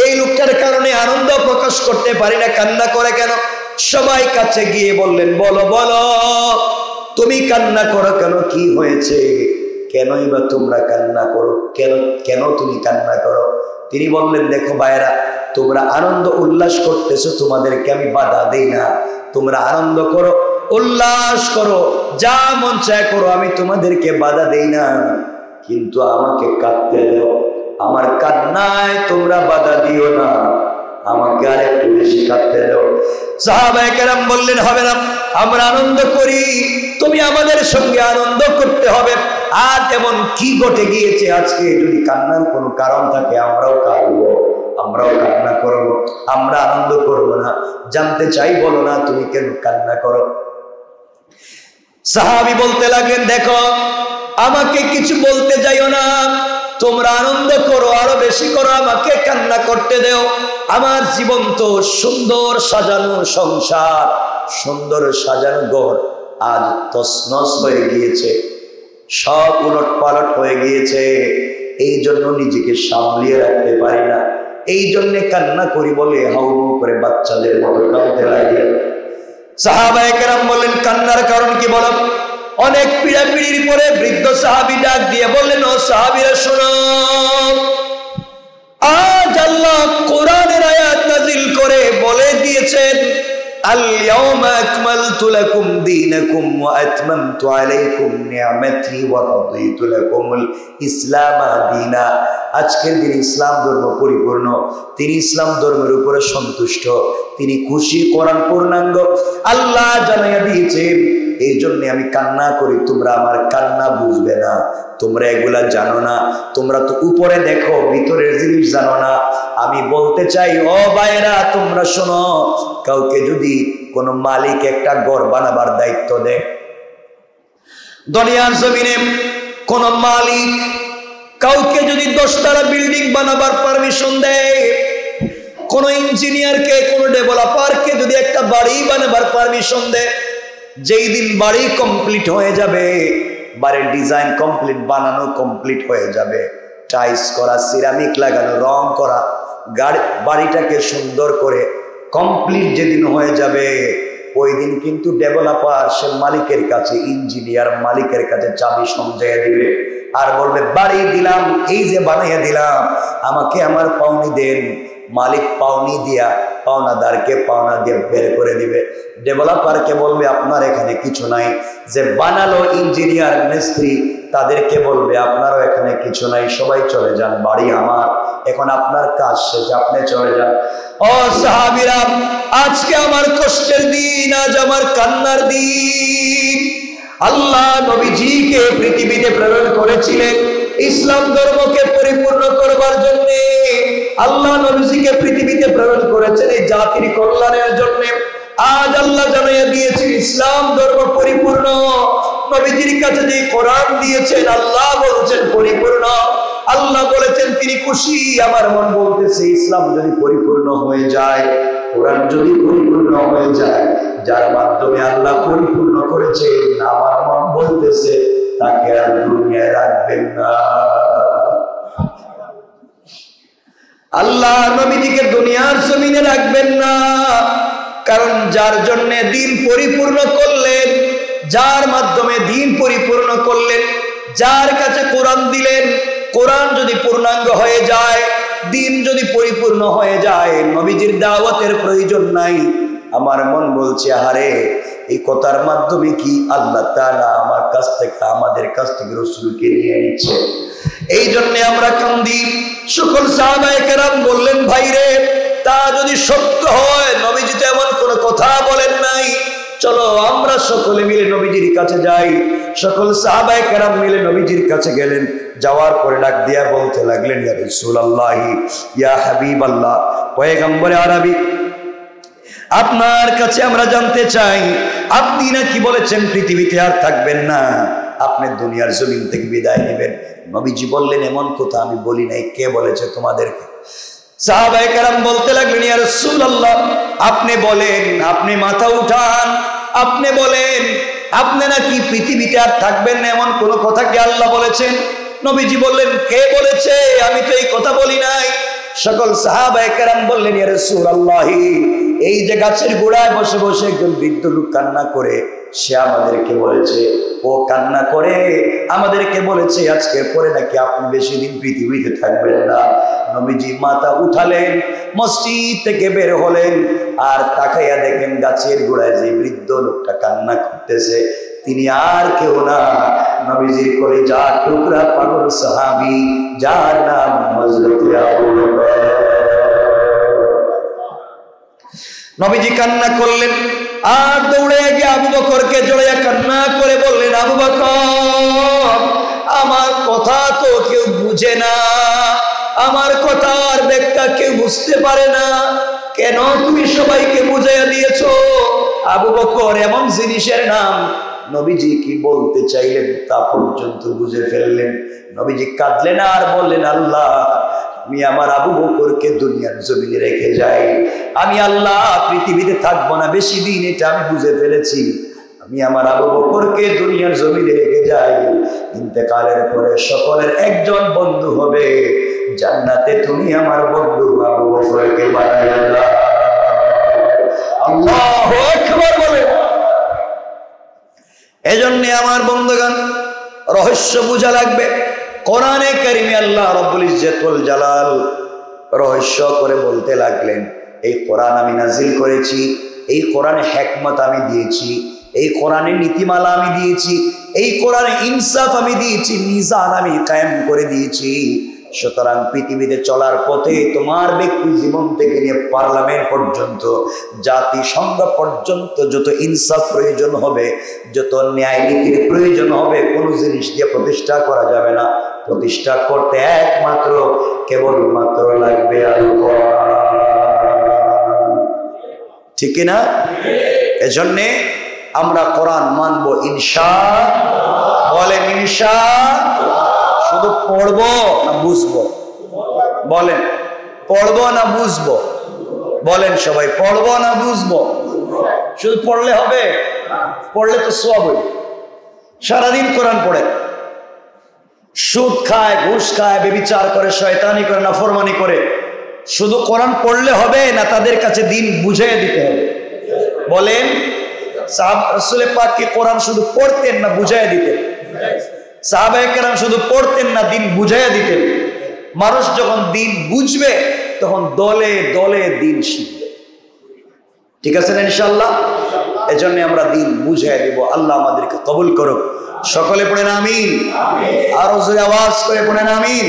এই লোকটার কারণে আনন্দ প্রকাশ করতে পারি না, কান্না করে কেন? সবাই কাছে গিয়ে বললেন বলো বলো, তুমি কান্না করো কেন, কি হয়েছে, কেনই বা তোমরা কান্না করো, কেন কেন তুমি কান্না করো? তিনি বললেন দেখো ভাইরা, তোমরা আনন্দ উল্লাস করতেছো, তোমাদেরকে আমি বাধা দেই না, তোমরা আনন্দ করো, উল্লাস করো, যা মন চায় করো, আমি তোমাদেরকে বাধা দেই না, কিন্তু আমাকে কাঁদতে দাও, আমার কান্নায় তোমরা বাধা দিও না, আমাকে আরেকটু বেশি কাঁদতে দাও। সাহাবায়ে কেরাম বললেন হবে না, আমরা আনন্দ করি, তুমি আমাদের সঙ্গে আনন্দ করতে হবে। আর এমন কি ঘটে গিয়েছে আজকে, যদি কান্নার কোনো কারণ থাকে আমরাও কাঁদবো, আমরাও কান্না করব, আমরা আনন্দ করব না? জানতে চাই, বলো না তুমি কেন কান্না করো? সাহাবী বলতে লাগলেন দেখো, আমাকে কিছু বলতে যাইও না, তোমরা আনন্দ করো, আরো বেশি করো, আমাকে কান্না করতে দেও। আমার জীবন তো সুন্দর সাজানো সংসার, সুন্দর সাজানো ঘর আজ তছনছ হয়ে গিয়েছে, সব উলট পালট হয়ে গিয়েছে। এই জন্য নিজেকে সামলিয়ে রাখতে পারি না, এই জন্য কান্না করি বলে হাউমাউ করে বাচ্চাদের মতো কাঁদতে লাগলেন। সাহাবায়ে কেরাম বললেন কান্নার কারণ কি বলো? অনেক পীড়াপিড়ির পরে বৃদ্ধ সাহাবী ডাক দিয়ে বললেন ও সাহাবীরা শোনো, আজ আল্লাহ কোরআনের আয়াত নাযিল করে বলে দিয়েছেন اليوم أكملت لكم دينكم وأتممت عليكم نعمتي ورضيت لكم الإسلام دينا। আজকের দিন ইসলাম ধর্ম পরিপূর্ণ, তিনি ইসলাম ধর্মের উপরে সন্তুষ্ট, তিনি খুশি, কোরআন পূর্ণাঙ্গ আল্লাহ জানাইয়া দিয়েছেন। এই জন্য আমি কান্না করি, তোমরা আমার কান্না বুঝবে না, তোমরা এগুলা জানো না, তোমরা তো উপরে দেখো, ভিতরের জিনিস জানো না। আমি বলতে চাই, ও ভাইরা তোমরা শোনো, কাউকে যদি কোন মালিক একটা ঘর বানাবার দায়িত্ব দেয়, দুনিয়ার জমিনে কোন মালিক কাউকে যদি 10 তলা বিল্ডিং বানাবার পারমিশন দেয়, কোন ইঞ্জিনিয়ারকে, কোন ডেভেলপারকে যদি একটা বাড়ি বানাবার পারমিশন দেয়, যেই দিন বাড়ি কমপ্লিট হয়ে যাবে, বাড়ির ডিজাইন কমপ্লিট, বানানো কমপ্লিট হয়ে যাবে, টাইলস করা, সিরামিক লাগানো, রং করা, বাড়িটাকে সুন্দর করে কমপ্লিট যেদিন হয়ে যাবে, ওই দিন কিন্তু ডেভেলপার সে মালিকের কাছে, ইঞ্জিনিয়ার মালিকের কাছে চাবি সমঝাইয়া দিবে আর বলবে, বাড়ি দিলাম, এই যে বানাইয়া দিলাম, আমাকে আমার পাওনি দেন। মালিক পাওনি দিয়া পাওনাদারকে পাওনা দিয়ে বের করে দিবে। ডেভেলপারকে বলবে, আপনার এখানে কিছু নাই। যে বানালো ইঞ্জিনিয়ার মিস্ত্রি, তাদেরকে বলবে, আপনারও এখানে কিছু নাই, সবাই চলে যান, বাড়ি আমার, এখন আপনার কাজ শেষ, আপনি চলে যান। ও সাহাবীরা, আজকে আমার কষ্টের দিন, আজ আমার কান্নার দিন। আল্লাহ নবীজিকে পৃথিবীতে প্রেরণ করেছিলেন ইসলাম ধর্মকে পরিপূর্ণ করবার জন্য। আল্লাহ নবীজিকে পৃথিবীতে প্রেরণ করেছেন এই জাতির কল্যাণের জন্য। আজ আল্লাহ জানাইয়া দিয়েছেন ইসলাম ধর্ম পরিপূর্ণ। নবীজির কাছে যে কোরআন দিয়েছেন, আল্লাহ বলছেন পরিপূর্ণ। আল্লাহ বলেছেন তিনি খুশি। আমার মন বলতেছে, ইসলাম যদি পরিপূর্ণ হয়ে যায়, কোরআন যদি পরিপূর্ণ হয়ে যায়, যার মাধ্যমে আল্লাহ পরিপূর্ণ করেছেন, আমার মন বলতেছে তাকে আর দুনিয়ায় রাখবেন না। আল্লাহ নবীজিকে দুনিয়ার জমিনে রাখবেন না, কারণ যার জন্য দিন পরিপূর্ণ করলেন, যার মাধ্যমে দিন পরিপূর্ণ করলেন, যার কাছে কোরআন দিলেন, কোরআন যদি পূর্ণাঙ্গ হয়ে যায়, দিন যদি পরিপূর্ণ হয়ে যায়, নবীজির দাওয়াতের প্রয়োজন নাই। আমার মন বলছে, আরে এই কথার মাধ্যমে কি আল্লাহ তাআলা আমার কাছ থেকে, আমাদের কাছ থেকে রাসূলকে নিয়ে নিচ্ছে। এই জন্য আমরা কান্দি। সকল সাহাবায়ে কেরাম বললেন, ভাইরে, তা যদি সত্য হয়, নবীজি তো এমন কোনো কথা বলেন নাই, চলো আমরা সকলে মিলে নবীজির কাছে যাই। সকল সাহাবায়ে কেরাম মিলে নবীজির কাছে গেলেন। যাওয়ার পরে ডাক দিয়া বলতে লাগলেন, ইয়া রাসূলুল্লাহ, ইয়া হাবিবাল্লাহ, পয়গম্বরে আরবি, আপনার কাছে আমরা জানতে চাই, আপনি নাকি বলেছেন পৃথিবীতে আর থাকবেন না, আপনি দুনিয়ার জমিন থেকে বিদায় নেবেন। নবীজি বললেন, এমন কথা আমি বলি নাই, কে বলেছে তোমাদেরকে? সাহাবায়ে কেরাম বলতে লাগলেন, ইয়া রাসূলুল্লাহ, আপনি বলেন, আপনি মাথা উঠান, আপনি বলেন, আপনি নাকি পৃথিবীতে আর থাকবেন না, এমন কোন কথা কি আল্লাহ বলেছেন? নবীজি বললেন, কে বলেছে? আমি তো এই কথা বলি নাই। সকল সাহাবায়ে কেরাম বললেন, ইয়া রাসূলুল্লাহ, এই যে গাছের গোড়ায় বসে বসে একজন বৃদ্ধ লোক কান্না করে, সে আমাদেরকে বলেছে, ও কান্না করে আমাদেরকে বলেছে আজকের পরে নাকি আপনি বেশি দিন পৃথিবীতে থাকবেন না। নবীজি মাথা উঠালেন, মসজিদ থেকে বের হলেন, আর তাকাইয়া দেখেন গাছের গোড়ায় যে বৃদ্ধ লোকটা কান্না করতেছে, তিনি আর কেউ না, নবীজির কলিজার টুকরা পাগল সাহাবী, যার নাম হযরত আবু বকর। নবীজি কান্না করলেন, আর দৌড়ে গিয়ে আবু বকরকে জড়াইয়া কান্না করে বললেন, আবু বকর, আমার কথা তো কেউ বুঝে না, আমার কথার ব্যাখ্যা কেউ বুঝতে পারে না, কেন তুমি সবাইকে বুঝাইয়া দিয়েছো? আবু বকর এমন জিনিসের নাম, নবীজি কি বলতে চাইলেন তা পর্যন্ত বুঝে ফেললেন। নবীজি কাঁদলেন আর বললেন, আল্লাহ, আমি আমার আবু বকরকে দুনিয়ার জমিনে রেখে যাই, আমি আল্লাহ পৃথিবীতে থাকবো না বেশি দিন, এটা আমি বুঝে ফেলেছি। আমি আমার আবু বকরকে দুনিয়ার জমিনে রেখে যাই, ইন্তেকালের পরে সকলের একজন বন্ধু হবে জান্নাতে, তুমি আমার বন্ধু আবু বকরকে বানাইয়া দাও। আল্লাহু আকবার বলে। এজন্য আমার বন্ধুগণ, রহস্য বোঝা লাগবে। কোরআনে কারিমে আল্লাহ রাব্বুল ইজ্জত ওয়াল জালাল রহস্য করে বলতে লাগলেন, এই কোরআন আমি নাজিল করেছি, এই কোরআনে হিকমত আমি দিয়েছি, এই কোরআনে নীতিমালা আমি দিয়েছি, এই কোরআনে ইনসাফ আমি দিয়েছি, মিজান আমি কায়েম করে দিয়েছি। সুতরাং পৃথিবীতে চলার পথে তোমার ব্যক্তি জীবন থেকে নিয়ে পার্লামেন্ট পর্যন্ত, জাতিসংঘ পর্যন্ত যত ইনসাফ প্রয়োজন হবে, যত ন্যায় নীতির প্রয়োজন হবে, কোনো জিনিস দিয়ে প্রতিষ্ঠা করা যাবে না। প্রতিষ্ঠা করতে একমাত্র কেবলমাত্র লাগবে আল্লাহ। ঠিক না? এজন্যে আমরা কোরআন মানব ইনশাআল্লাহ। বলেন ইনশাআল্লাহ। শুধু পড়বো না বুঝবো? বলেন পড়বো না বুঝবো? বলেন সবাই পড়বো না বুঝবো? শুধু পড়লে হবে? পড়লে তো সওয়াব হবে। সারাদিন কোরআন পড়ে, সুদ খায়, ঘুষ খায়, ব্যভিচার করে, শয়তানি করে, নাফরমানি করে, শুধু কোরআন পড়লে হবে না তাদের কাছে দিন বুঝিয়ে দিতে হবে? বলেন রাসূল পাক কি কোরআন শুধু পড়তেন না বুঝিয়ে দিতেন? সাহাবায়ে কেরাম শুধু পড়তেন না দিন বুঝিয়ে দিতেন? মানুষ যখন দিন বুঝবে তখন দলে দলে দিন শিখবে। ঠিক আছে না ইনশাআল্লাহ? এজন্য আমরা দিন বুঝিয়ে দিব। আল্লাহ আমাদেরকে কবুল করুক। সকলে পড়েন আমিন। আরো জোরে আওয়াজ করে পড়েন আমিন।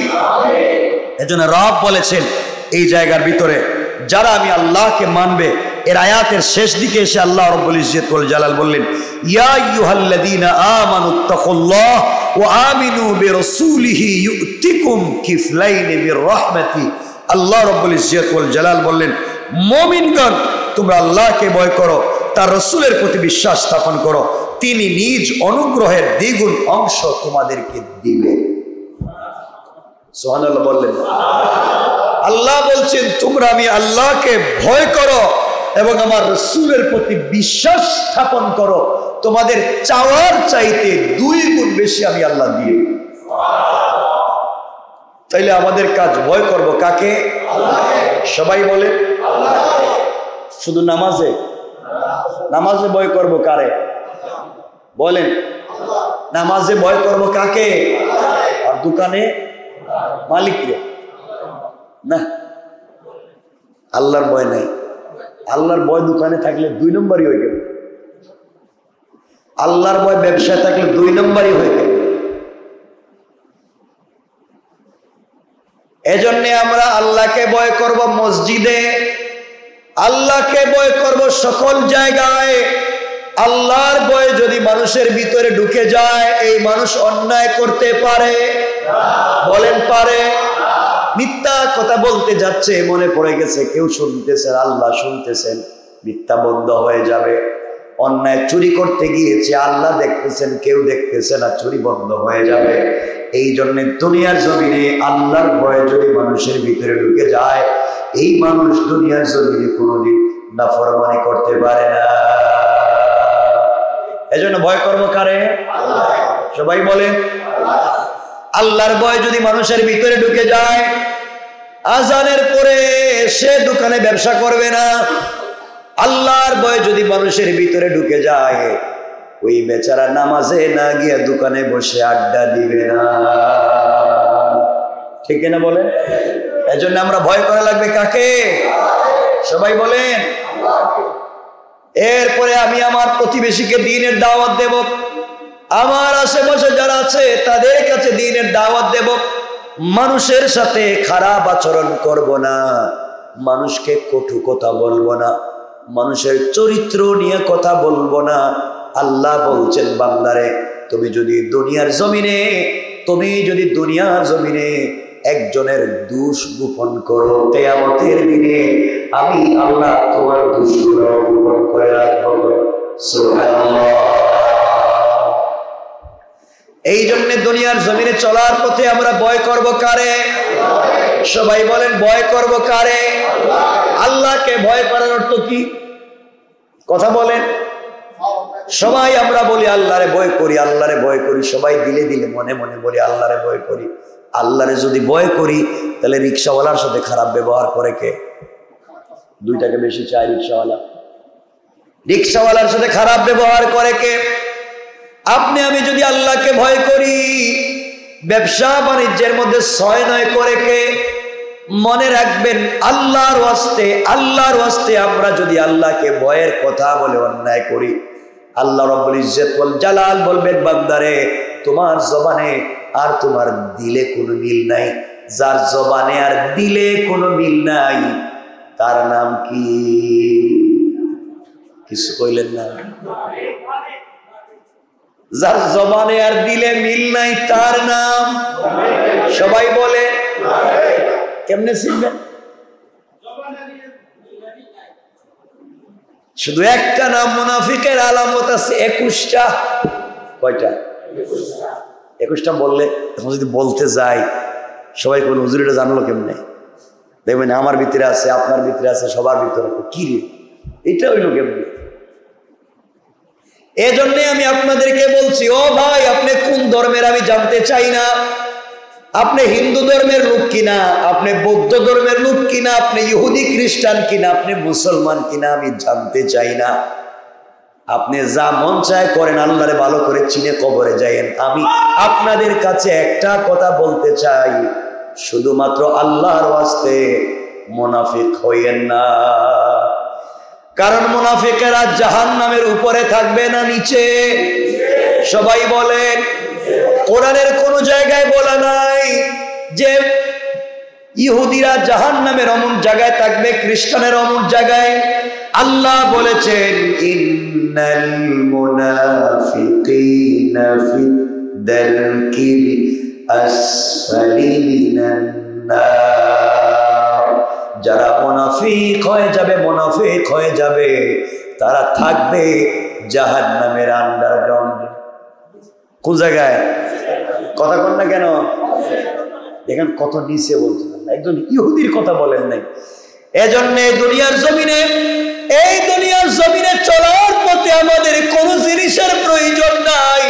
এজন্য রব বলেছেন এই জায়গার ভিতরে, যারা আমি আল্লাহকে মানবে, এর আয়াতের শেষ দিকে এসে আল্লাহ রাব্বুল ইজ্জত ওয়াল জালাল বললেন, ইয়া আইয়ুহাল্লাযীনা আমানুত্তাকুল্লাহ ওয়া আমিনু বিরাসূলিহি ইউতিকুম কিফলাইনি মির রাহমাতি। আল্লাহ রাব্বুল ইজ্জত ওয়াল জালাল বললেন, মুমিনগণ তোমরা আল্লাহকে ভয় করো, তার রাসূলের প্রতি বিশ্বাস স্থাপন করো, তিনি নিজ অনুগ্রহের দ্বিগুণ অংশ তোমাদেরকে দিবেন। সুবহানাল্লাহ বললেন। আল্লাহ বলছেন তোমরা আমি আল্লাহকে ভয় করো এবং আমার রাসূলের প্রতি বিশ্বাস স্থাপন করো, তোমাদের চাওয়ার চাইতে 2 গুণ বেশি আমি আল্লাহ দিয়ে। তাইলে আমাদের কাজ ভয় করব কাকে? আল্লাহকে। সবাই বলে আল্লাহকে। শুধু নামাজে? নামাজে ভয় করব কারে? বলেন নামাজে ভয় করব কাকে? আর দোকানে মালিককে? না, আল্লাহর ভয় নাই। আল্লাহর ভয় দোকানে থাকলে 2 নম্বরই হয়ে গেল। আল্লাহর ভয় ব্যবসায় থাকলে 2 নম্বরই হয়ে গেল। এজন্য আমরা আল্লাহকে ভয় করব মসজিদে, আল্লাহকে ভয় করব সকল জায়গায়। আল্লাহর ভয় যদি মানুষের ভিতরে ঢুকে যায়, এই মানুষ অন্যায় করতে পারে? বলেন পারে? মিথ্যা কথা বলতে যাচ্ছে, মনে পড়ে গেছে কেউ শুনতেছেন, আল্লাহ শুনতেছেন, মিথ্যা বন্ধ হয়ে যাবে। অন্যায় চুরি করতে গিয়েছে, আল্লাহ দেখতেছেন, কেউ দেখতেছে না, চুরি বন্ধ হয়ে যাবে। এই জন্য দুনিয়ার জমিনে আল্লাহর ভয় যদি মানুষের ভিতরে ঢুকে যায়, এই মানুষ দুনিয়ার জমিনে কোনোদিন নাফরমানি করতে পারে না। এজন্য ভয় করব কারে? আল্লাহ। সবাই বলেন আল্লাহর ভয় যদি মানুষের ভিতরে ঢুকে যায়, আজানের পরে সে দোকানে ব্যবসা করবে না। আল্লাহর ভয় যদি মানুষের ভিতরে ঢুকে যায়, ওই বেচারা নামাজে না গিয়ে দোকানে বসে আড্ডা দিবে না। ঠিক না বলেন? এজন্য আমরা ভয় করা লাগবে কাকে? সবাই বলেন। এরপরে আমি আমার প্রতিবেশীকে দ্বীনের দাওয়াত দেব, আমার আশেপাশে যারা আছে তাদের কাছে দ্বীনের দাওয়াত দেব। মানুষের সাথে খারাপ আচরণ করব না, মানুষকে কটু কথা বলবো না, মানুষের চরিত্র নিয়ে কথা বলবো না। আল্লাহ বলছেন বান্দারে, তুমি যদি দুনিয়ার জমিনে একজনের দোষ গোপন করো, কিয়ামতের দিনে আমি আল্লাহ তোমার দোষগুলো গোপন করে রাখবো। সুবহানাল্লাহ। এই জন্য দুনিয়ার জমিনে চলার পথে আমরা ভয় করব কারে? সবাই বলেন ভয় করব কারে? আল্লাহকে ভয় করার অর্থ কি? কথা বলেন। সবাই আমরা বলি আল্লাহরে ভয় করি, আল্লাহরে ভয় করি, সবাই দিলে দিলে মনে মনে বলি আল্লাহরে ভয় করি। আল্লাহরে যদি ভয় করি, তাহলে রিক্সাওয়ালার সাথে খারাপ ব্যবহার করে কে? 2 টাকা বেশি চায় রিক্সাওয়ালা। রিক্সাওয়ালার সাথে খারাপ ব্যবহার করে কে? আপনি আমি যদি আল্লাহকে ভয় করি, ব্যবসা বাণিজ্যের মধ্যে 6-9 করে কে? মনে রাখবেন, আল্লাহর ওয়াস্তে আমরা যদি আল্লাহকে ভয়ের কথা বলে অন্যায় করি, আল্লাহ রাব্বুল ইজ্জত ওয়াল জালাল বলবেন, বান্দারে তোমার জবানে আর তোমার দিলে কোনো মিল নাই। যার জবানে আর দিলে কোনো মিল নাই তার নাম কি? কিছু কইলেন না? যার জবানে আর দিলে মিল নাই তার নাম, সবাই বলে, কেমনে চিনবেন? শুধু একটা নাম মুনাফিকের আলামত আছে 21টা। কয়টা? 21টা বললে এখন যদি বলতে যাই সবাই কোন হুজুর এটা জানলো কেমনে? দেখবেন আমার ভিতরে আছে, আপনার ভিতরে আছে, সবার ভিতরে। কি রে এটা হইলো কেমনে? এজন্য আমি আপনাদেরকে বলছি, ও ভাই আপনি কোন ধর্মের আমি জানতে চাই না। আপনি হিন্দু ধর্মের লোক কিনা, আপনি বৌদ্ধ ধর্মের লোক কিনা, আপনি ইহুদি খ্রিস্টান কিনা, আপনি মুসলমান কিনা আমি জানতে চাই না। আপনি যা মন চায় করেন, আল্লাহরে ভালো করে চিনে কবরে যায়েন। আমি আপনাদের কাছে একটা কথা বলতে চাই, শুধুমাত্র আল্লাহর ওয়াস্তে মুনাফিক হইয়েন না। কারণ মুনাফিকেরা জাহান্নামের উপরে থাকবে না নিচে? সবাই বলেন। কোরআনের কোন জায়গায় বলা নাই যে ইহুদিরা জাহান্নামের অমুক জায়গায় থাকবে, খ্রিস্টানের অমুক জায়গায়। আল্লাহ বলেছেন, ইন্নাল মুনাফিকিনা ফি দারকিল আসফালি মিনান নার। যারা মুনাফিক হয়ে যাবে তারা থাকবে জাহান্নামের আন্ডারগ্রাউন্ডে। কোন জায়গায়? কথা বল না কেন? দেখেন কত নিচে বলছেন, একজন ইহুদির কথা বলেন নাই। এজন্য এই দুনিয়ার জমিনে চলার পথে আমাদের কোন জিনিসের প্রয়োজন নাই।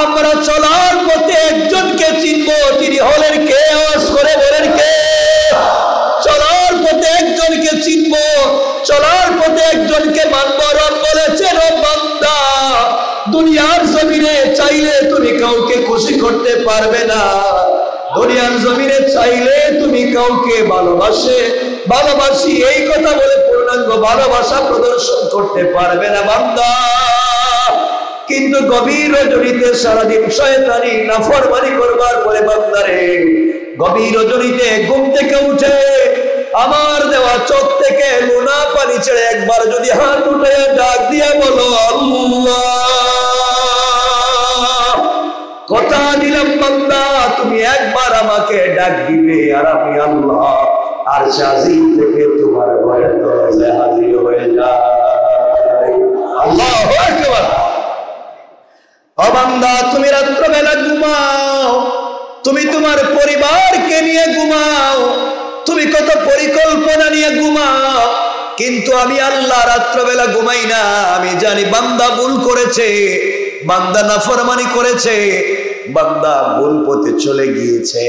আমরা চলার পথে একজনকে চিনব, তিনি হলেন কে? আওয়াজ করে বলেন কে? চলার পথে একজনকে চিনব, চলার পথে একজনকে মানব। রব বলেছেন, ও বান্দা দুনিয়ার জমিনে চাইলে তুমি কাউকে খুশি করতে পারবে না। দুনিয়ার জমিনে চাইলে তুমি কাউকে ভালোবাসি এই কথা বলে পূর্ণাঙ্গ ভালোবাসা প্রদর্শন করতে পারবে না বান্দা। কিন্তু গভীর রজনীতে সারাদিন শয়তানি নাফরমানি করবার পরে বান্দারে গভীর রজনীতে ঘুম থেকে উঠে আমার দেওয়া চোখ থেকে লোনা পানি ছেড়ে একবার যদি হাত উঠে ডাক দিয়ে বলো আল্লাহ, কথা দিলাম বান্দা তুমি একবার আমাকে ডাক দিবে আর আমি আল্লাহ আর শাজিম থেকে তোমার ঘরের দরজায় হাজির হয়ে যাই। আল্লাহু আকবার। ও বান্দা তুমি রাত্রবেলা ঘুমাও, তুমি তোমার পরিবারকে নিয়ে ঘুমাও, তুমি কত পরিকল্পনা নিয়ে ঘুমাও, কিন্তু আমি আল্লাহ রাত্রবেলা ঘুমাই না। আমি জানি বান্দা ভুল করেছে, বান্দা নাফরমানি করেছে, বান্দা ভুল পথে চলে গিয়েছে,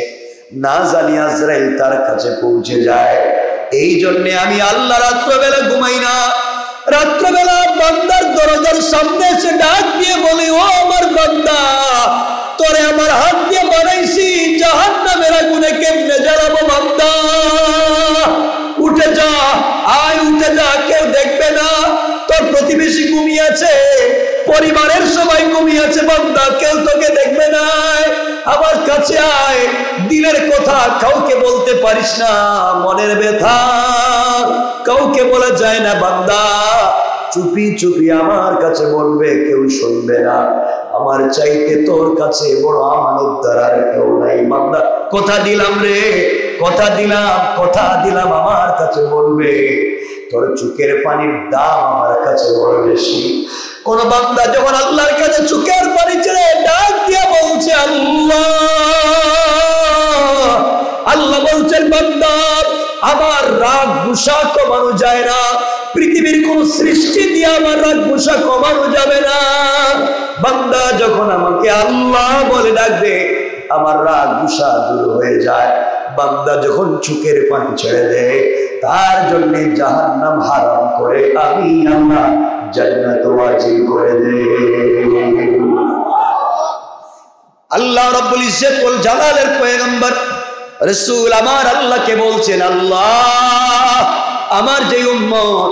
না জানি আজরাইল তার কাছে পৌঁছে যায়। এই জন্য আমি আল্লাহ রাত্রবেলা ঘুমাই না। রাত্রবেলা বান্দার দরজার সামনে এসে ডাক দিয়ে বলি, ও আমার বান্দা তোরে আমার হাত দিয়ে বানাইছি, জাহান্নামের আগুনে কেমনে জ্বালাবো বান্দা? উঠে যা, আয় উঠে যা, কেউ দেখবে না। তোর প্রতিবেশী ঘুমিয়েছে, পরিবারের সবাই ঘুমিয়েছে বান্দা, কেউ তোকে দেখবে না। আমার কাছে আয়, দিলের কথা কাউকে বলতে পারিস না, মনের ব্যথা কাউকে বলা যায় না বান্দা, চুপি চুপি আমার কাছে বলবে, কেউ শুনবে না। আমার চাইতে তোর কাছে বড় আমানতদার আর কেউ নাই বান্দা। কথা দিলাম রে, কথা দিলাম আমার কাছে বলবে। তোর চোখের পানির দাম আমার কাছে বড় বেশি। কোন বান্দা যখন আল্লাহর কাছে চোখের পানি ছেড়ে ডাক দিয়ে বলছে আল্লাহ, আল্লাহ বলছেন বান্দা আমার রাগ গুসা কমানো যায় না, পৃথিবীর কোন সৃষ্টি দিয়ে আমার রাগ গুসা কমানো যাবে না। বান্দা যখন আমাকে আল্লাহ বলে ডাকবে আমার রাগ গুসা দূর হয়ে যায়। বান্দা যখন চোখের পানি ছেড়ে দেয় তার জন্য জাহান্নাম হারাম করে আমি আল্লাহ জান্নাত ওয়াজিব করে দেই। আল্লাহ রাব্বুল ইজ্জত ওয়াল জালালের পয়গম্বর রাসূল আমার আল্লাহকে বলছেন, আল্লাহ আমার যে উম্মত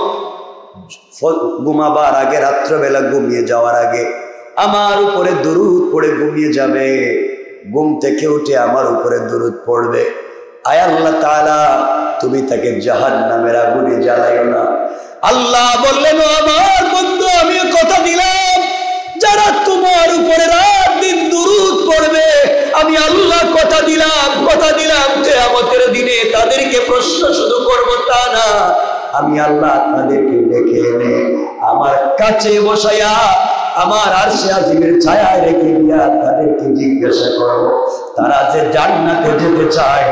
ঘুমাবার আগে, রাত্রবেলা ঘুমিয়ে যাওয়ার আগে আমার উপরে দুরূদ পড়ে ঘুমিয়ে যাবে, ঘুম থেকে উঠে আমার উপরে দুরূদ পড়বে, আয় আল্লাহ তাআলা তুমি তাকে জাহান্নামের আগুনে জ্বালাইও না। আল্লাহ বললেন, আমার বন্ধু আমি কথা দিলাম যারা তোমার উপরে রাত দিন দুরূদ পড়বে, আমি আল্লাহ কথা দিলাম কিয়ামতের দিনে তাদেরকে প্রশ্ন শুধু করব তা না, আমি আল্লাহ তাদেরকে ডেকে এনে আমার কাছে বসাইয়া আমার আরশে আজিমের ছায়ায় রেখে দিয়া তাদেরকে জিজ্ঞাসা করব, তারা যে জান্নাতে যেতে চায়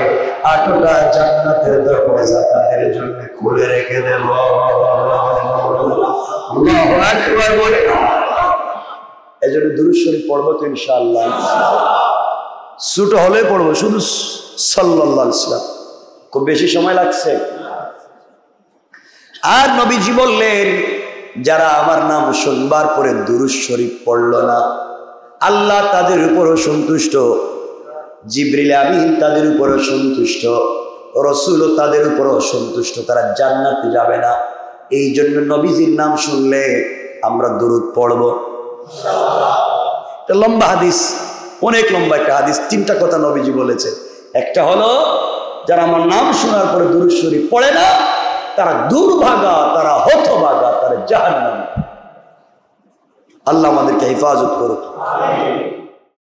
8টা জান্নাতের দরজা তাদের জন্য খুলে রেখে দেব। আল্লাহু আকবার বলে এজন্য দুরূদ শরীফ পড়ব তো ইনশাআল্লাহ, ছোট হলে পড়বো, শুধু সাল্লাল্লাহু আলাইহি ওয়াসাল্লাম, খুব বেশি সময় লাগছে। আর নবীজি বললেন, যারা আমার নাম শুনবার পরে দুরূদ শরীফ পড়ল না, আল্লাহ তাদের উপরও সন্তুষ্ট, জিবরিল আমিন তাদের উপরও সন্তুষ্ট, রাসূলও তাদের উপরও সন্তুষ্ট, তারা জান্নাতে যাবে না। এই জন্য নবীজির নাম শুনলে আমরা দুরূদ পড়ব ইনশাআল্লাহ। এটা লম্বা হাদিস, অনেক লম্বা একটা হাদিস, 3টা কথা নবীজি বলেছে। একটা হলো যারা আমার নাম শোনার পরে দুরূদ শরীফ পড়ে না তারা দুর্ভাগা, তারা হতভাগা, তারা জাহান্নামী। আল্লাহ আমাদেরকে হেফাজত করুক।